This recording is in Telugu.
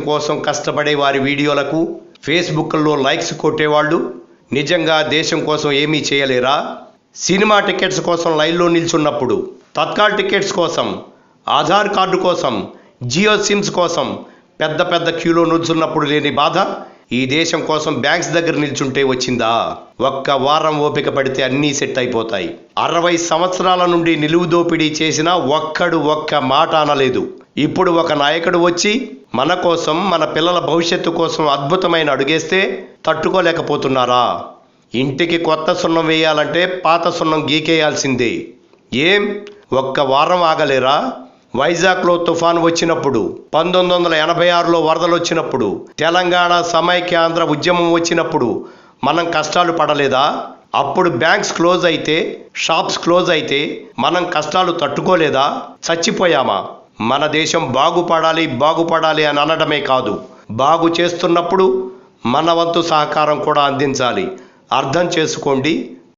కోసం కష్టపడే వారి వీడియోలకు ఫేస్బుక్లో లైక్స్ కొట్టేవాళ్ళు నిజంగా దేశం కోసం ఏమీ చేయలేరా? సినిమా టికెట్స్ కోసం లైన్లో నిల్చున్నప్పుడు, తత్కాల్ టికెట్స్ కోసం, ఆధార్ కార్డు కోసం, జియో సిమ్స్ కోసం పెద్ద పెద్ద క్యూలో నిల్చున్నప్పుడు లేని బాధ ఈ దేశం కోసం బ్యాంక్స్ దగ్గర నిల్చుంటే వచ్చిందా? ఒక్క వారం ఓపిక పడితే అన్నీ సెట్ అయిపోతాయి. 60 సంవత్సరాల నుండి నిలువు దోపిడీ చేసిన ఒక్క మాట అనలేదు. ఇప్పుడు ఒక నాయకుడు వచ్చి మన కోసం, మన పిల్లల భవిష్యత్తు కోసం అద్భుతమైన అడుగేస్తే తట్టుకోలేకపోతున్నారా? ఇంటికి కొత్త సున్నం వేయాలంటే పాత సున్నం గీకేయాల్సిందే. ఏం ఒక్క వారం ఆగలేరా? వైజాగ్లో తుఫాను వచ్చినప్పుడు, 1986లో వరదలు వచ్చినప్పుడు, తెలంగాణ సమైక్యాంధ్ర ఉద్యమం వచ్చినప్పుడు మనం కష్టాలు పడలేదా? అప్పుడు బ్యాంక్స్ క్లోజ్ అయితే, షాప్స్ క్లోజ్ అయితే మనం కష్టాలు తట్టుకోలేదా? చచ్చిపోయామా? మన దేశం బాగుపడాలి అని అనడమే కాదు, బాగు చేస్తున్నప్పుడు మన వంతు సహకారం కూడా అందించాలి. అర్థం చేసుకోండి.